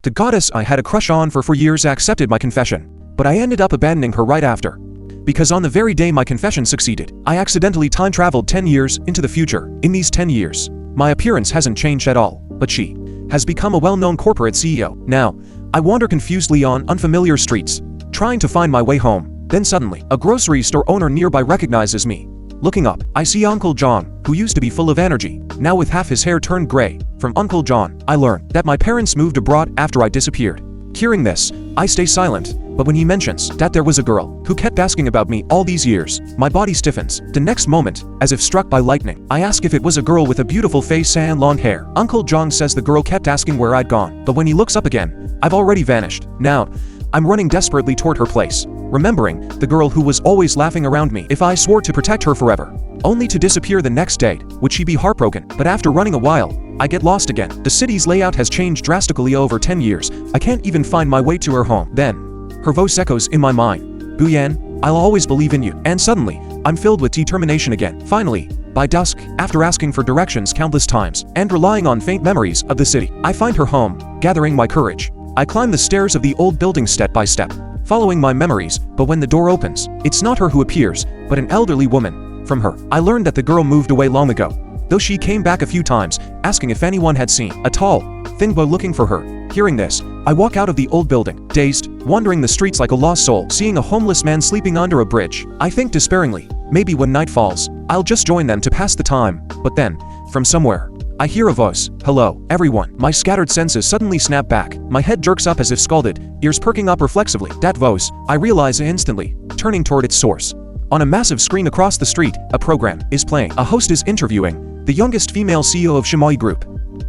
The goddess I had a crush on for 4 years accepted my confession, but I ended up abandoning her right after. Because on the very day my confession succeeded, I accidentally time-traveled 10 years into the future. In these 10 years, my appearance hasn't changed at all, but she has become a well-known corporate CEO. Now, I wander confusedly on unfamiliar streets, trying to find my way home. Then suddenly, a grocery store owner nearby recognizes me. Looking up, I see Uncle John, who used to be full of energy, now with half his hair turned gray. From Uncle John, I learn that my parents moved abroad after I disappeared. Hearing this, I stay silent, but when he mentions that there was a girl who kept asking about me all these years, my body stiffens. The next moment, as if struck by lightning, I ask if it was a girl with a beautiful face and long hair. Uncle John says the girl kept asking where I'd gone, but when he looks up again, I've already vanished. Now, I'm running desperately toward her place, remembering the girl who was always laughing around me if I swore to protect her forever, only to disappear the next day. Would she be heartbroken? But after running a while, I get lost again. The city's layout has changed drastically over 10 years. I can't even find my way to her home. Then, her voice echoes in my mind. Buyan, I'll always believe in you. And suddenly, I'm filled with determination again. Finally, by dusk, after asking for directions countless times, and relying on faint memories of the city, I find her home. Gathering my courage, I climb the stairs of the old building step by step, following my memories, but when the door opens, it's not her who appears, but an elderly woman. From her, I learned that the girl moved away long ago, though she came back a few times, asking if anyone had seen a tall, thin boy looking for her. Hearing this, I walk out of the old building, dazed, wandering the streets like a lost soul. Seeing a homeless man sleeping under a bridge, I think despairingly, maybe when night falls, I'll just join them to pass the time. But then, from somewhere, I hear a voice. Hello, everyone. My scattered senses suddenly snap back. My head jerks up as if scalded, ears perking up reflexively. That voice, I realize instantly, turning toward its source. On a massive screen across the street, a program is playing. A host is interviewing the youngest female CEO of Shimoi Group,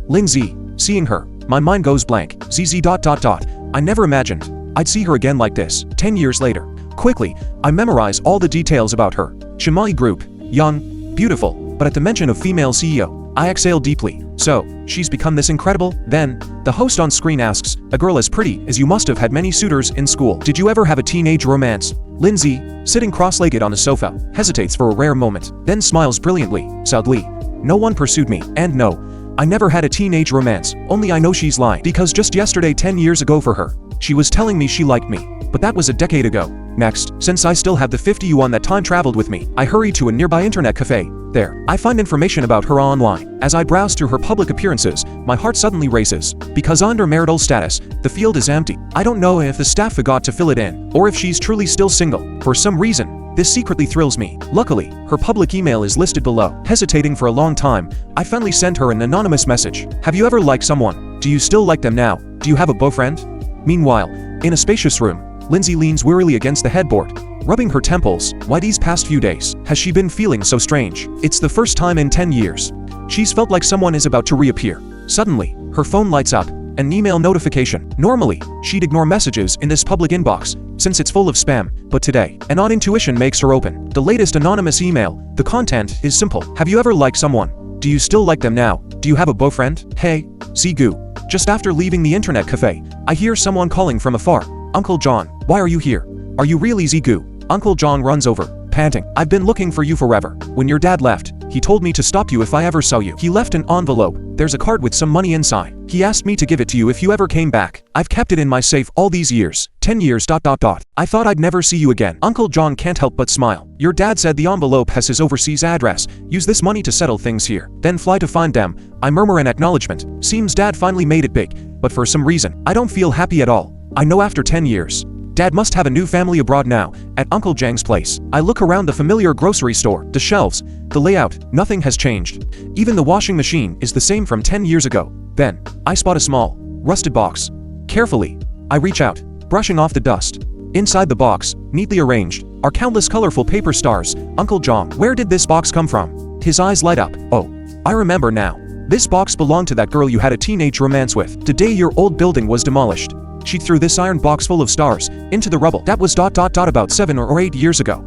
Lin Zi. Seeing her, my mind goes blank. ZZ. I never imagined I'd see her again like this. 10 years later. Quickly, I memorize all the details about her. Shimoi Group, young, beautiful, but at the mention of female CEO, I exhale deeply. So, she's become this incredible? Then, the host on screen asks, a girl as pretty as you must have had many suitors in school. Did you ever have a teenage romance? Lin Zi, sitting cross-legged on a sofa, hesitates for a rare moment, then smiles brilliantly. Sadly, no one pursued me, and no, I never had a teenage romance. Only I know she's lying, because just yesterday 10 years ago for her, she was telling me she liked me, but that was a decade ago. Next, since I still have the 50 yuan that time traveled with me, I hurry to a nearby internet cafe. There, I find information about her online. As I browse through her public appearances, my heart suddenly races, because under marital status, the field is empty. I don't know if the staff forgot to fill it in, or if she's truly still single. For some reason, this secretly thrills me. Luckily, her public email is listed below. Hesitating for a long time, I finally sent her an anonymous message. Have you ever liked someone? Do you still like them now? Do you have a boyfriend? Meanwhile, in a spacious room, Lin Zi leans wearily against the headboard, rubbing her temples. Why these past few days has she been feeling so strange? It's the first time in 10 years she's felt like someone is about to reappear. Suddenly, her phone lights up, an email notification. Normally, she'd ignore messages in this public inbox, since it's full of spam, but today, an odd intuition makes her open the latest anonymous email. The content is simple. Have you ever liked someone? Do you still like them now? Do you have a boyfriend? Hey, Zigu. Just after leaving the internet cafe, I hear someone calling from afar. Uncle John, why are you here? Are you really Zigu? Uncle John runs over, panting. I've been looking for you forever. When your dad left, he told me to stop you if I ever saw you. He left an envelope. There's a card with some money inside. He asked me to give it to you if you ever came back. I've kept it in my safe all these years. 10 years. I thought I'd never see you again. Uncle John can't help but smile. Your dad said the envelope has his overseas address. Use this money to settle things here, then fly to find them. I murmur an acknowledgement. Seems dad finally made it big, but for some reason, I don't feel happy at all. I know after 10 years, Dad must have a new family abroad now, at Uncle Zhang's place. I look around the familiar grocery store, the shelves, the layout, nothing has changed. Even the washing machine is the same from 10 years ago. Then, I spot a small, rusted box. Carefully, I reach out, brushing off the dust. Inside the box, neatly arranged, are countless colorful paper stars. Uncle Zhang, where did this box come from? His eyes light up. Oh, I remember now. This box belonged to that girl you had a teenage romance with. Today your old building was demolished. She threw this iron box full of stars into the rubble. That was about 7 or 8 years ago.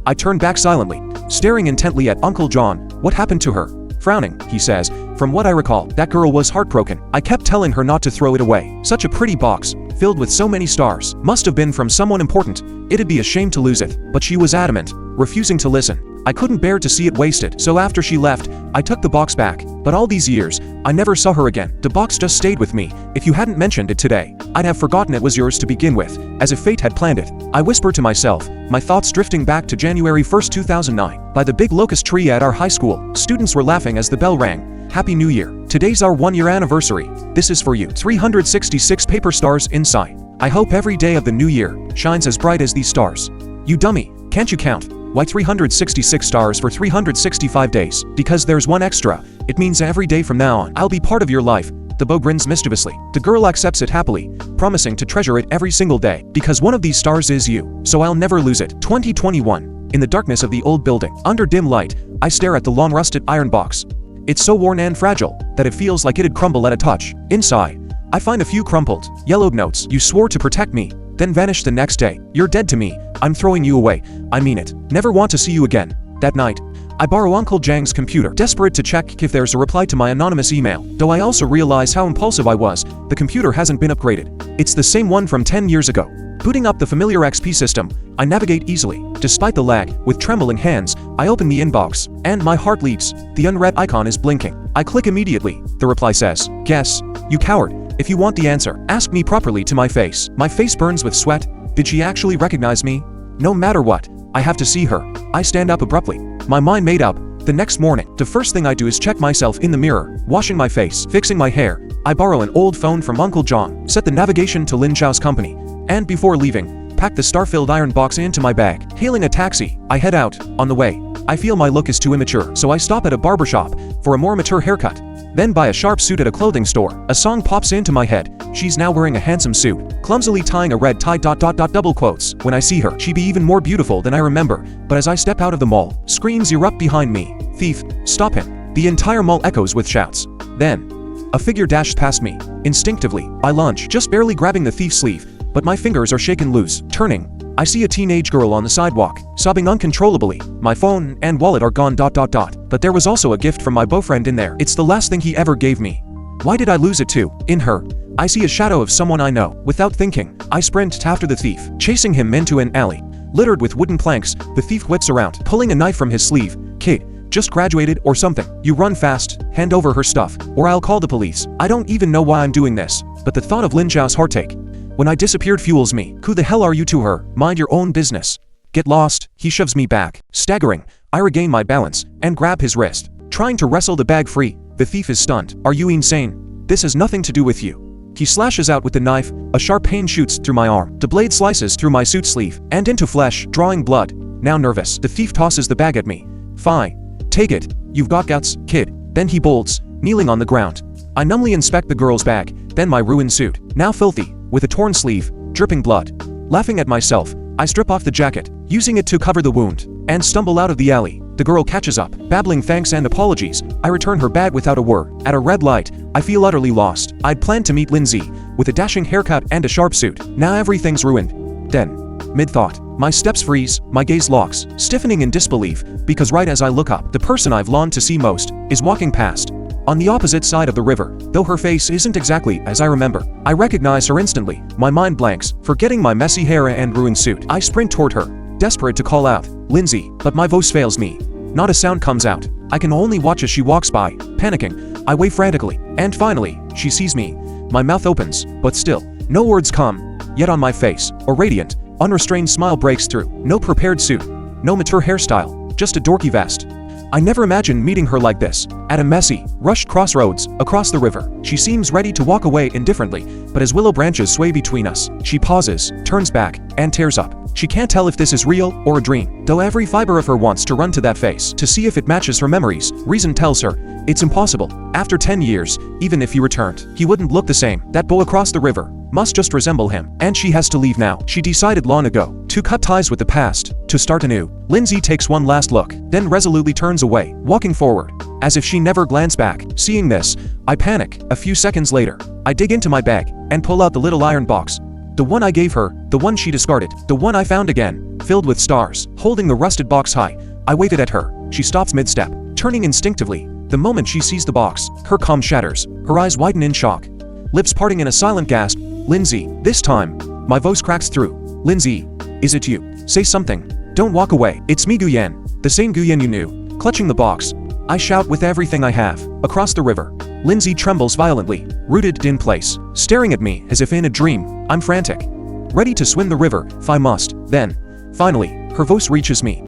I turned back silently, staring intently at Uncle John. What happened to her? Frowning, he says, from what I recall, that girl was heartbroken. I kept telling her not to throw it away. Such a pretty box, filled with so many stars. Must have been from someone important. It'd be a shame to lose it. But she was adamant, refusing to listen. I couldn't bear to see it wasted, so after she left, I took the box back. But all these years, I never saw her again. The box just stayed with me. If you hadn't mentioned it today, I'd have forgotten it was yours to begin with, as if fate had planned it. I whispered to myself, my thoughts drifting back to January 1st, 2009. By the big locust tree at our high school, students were laughing as the bell rang. Happy New Year. Today's our 1-year anniversary. This is for you. 366 paper stars inside. I hope every day of the new year shines as bright as these stars. You dummy, can't you count? Why 366 stars for 365 days? Because there's one extra. It means every day from now on, I'll be part of your life. The bow grins mischievously. The girl accepts it happily, promising to treasure it every single day. Because one of these stars is you, so I'll never lose it. 2021. In the darkness of the old building, under dim light, I stare at the long-rusted iron box. It's so worn and fragile that it feels like it'd crumble at a touch. Inside, I find a few crumpled, yellowed notes. You swore to protect me, then vanished the next day. You're dead to me. I'm throwing you away. I mean it. Never want to see you again. That night, I borrow Uncle Jang's computer, desperate to check if there's a reply to my anonymous email. Though I also realize how impulsive I was, the computer hasn't been upgraded. It's the same one from 10 years ago. Booting up the familiar XP system, I navigate easily. Despite the lag, with trembling hands, I open the inbox, and my heart leaps. The unread icon is blinking. I click immediately. The reply says, "Guess, you coward. If you want the answer, ask me properly to my face." My face burns with sweat. Did she actually recognize me? No matter what, I have to see her. I stand up abruptly, my mind made up. The next morning, the first thing I do is check myself in the mirror, washing my face, fixing my hair. I borrow an old phone from Uncle John, set the navigation to Lin Zhao's company, and before leaving, pack the star-filled iron box into my bag. Hailing a taxi, I head out. On the way, I feel my look is too immature, so I stop at a barbershop for a more mature haircut. Then buy a sharp suit at a clothing store. A song pops into my head. She's now wearing a handsome suit, clumsily tying a red tie ... double quotes. When I see her, she'd be even more beautiful than I remember. But as I step out of the mall, screams erupt behind me. "Thief, stop him." The entire mall echoes with shouts. Then, a figure dashed past me. Instinctively, I lunge, just barely grabbing the thief's sleeve, but my fingers are shaken loose. Turning, I see a teenage girl on the sidewalk, sobbing uncontrollably. My phone and wallet are gone ... But there was also a gift from my boyfriend in there. It's the last thing he ever gave me. Why did I lose it too? In her, I see a shadow of someone I know. Without thinking, I sprint after the thief, chasing him into an alley. Littered with wooden planks, the thief whips around, pulling a knife from his sleeve. "Kid, just graduated or something. You run fast, hand over her stuff, or I'll call the police." I don't even know why I'm doing this, but the thought of Lin Zhao's heartache when I disappeared fuels me. "Who the hell are you to her? Mind your own business. Get lost." He shoves me back. Staggering, I regain my balance and grab his wrist, trying to wrestle the bag free. The thief is stunned. "Are you insane? This has nothing to do with you." He slashes out with the knife. A sharp pain shoots through my arm. The blade slices through my suit sleeve and into flesh, drawing blood. Now nervous, the thief tosses the bag at me. "Fine. Take it. You've got guts, kid." Then he bolts, kneeling on the ground. I numbly inspect the girl's bag, then my ruined suit, now filthy, with a torn sleeve, dripping blood. Laughing at myself, I strip off the jacket, using it to cover the wound, and stumble out of the alley. The girl catches up, babbling thanks and apologies. I return her bag without a word. At a red light, I feel utterly lost. I'd planned to meet Lindsay, with a dashing haircut and a sharp suit. Now everything's ruined. Then, mid-thought, my steps freeze, my gaze locks, stiffening in disbelief, because right as I look up, the person I've longed to see most is walking past. On the opposite side of the river, though her face isn't exactly as I remember. I recognize her instantly. My mind blanks, forgetting my messy hair and ruined suit. I sprint toward her, desperate to call out, "Lindsay," but my voice fails me. Not a sound comes out. I can only watch as she walks by. Panicking, I wave frantically, and finally, she sees me. My mouth opens, but still, no words come. Yet on my face, a radiant, unrestrained smile breaks through. No prepared suit, no mature hairstyle, just a dorky vest. I never imagined meeting her like this. At a messy, rushed crossroads, across the river, she seems ready to walk away indifferently, but as willow branches sway between us, she pauses, turns back, and tears up. She can't tell if this is real or a dream, though every fiber of her wants to run to that face to see if it matches her memories. Reason tells her, it's impossible. After 10 years, even if he returned, he wouldn't look the same. That boy across the river must just resemble him, and she has to leave now. She decided long ago to cut ties with the past, to start anew. Lindsay takes one last look, then resolutely turns away, walking forward, as if she never glanced back. Seeing this, I panic. A few seconds later, I dig into my bag and pull out the little iron box. The one I gave her, the one she discarded, the one I found again, filled with stars. Holding the rusted box high, I wave it at her. She stops mid-step, turning instinctively. The moment she sees the box, her calm shatters, her eyes widen in shock, lips parting in a silent gasp. "Lindsay," this time, my voice cracks through. "Lindsay, is it you? Say something. Don't walk away, it's me Guyen, the same Guyen you knew. Clutching the box, I shout with everything I have, across the river. Lindsay trembles violently, rooted in place, staring at me as if in a dream. I'm frantic, ready to swim the river, if I must. Then, finally, her voice reaches me.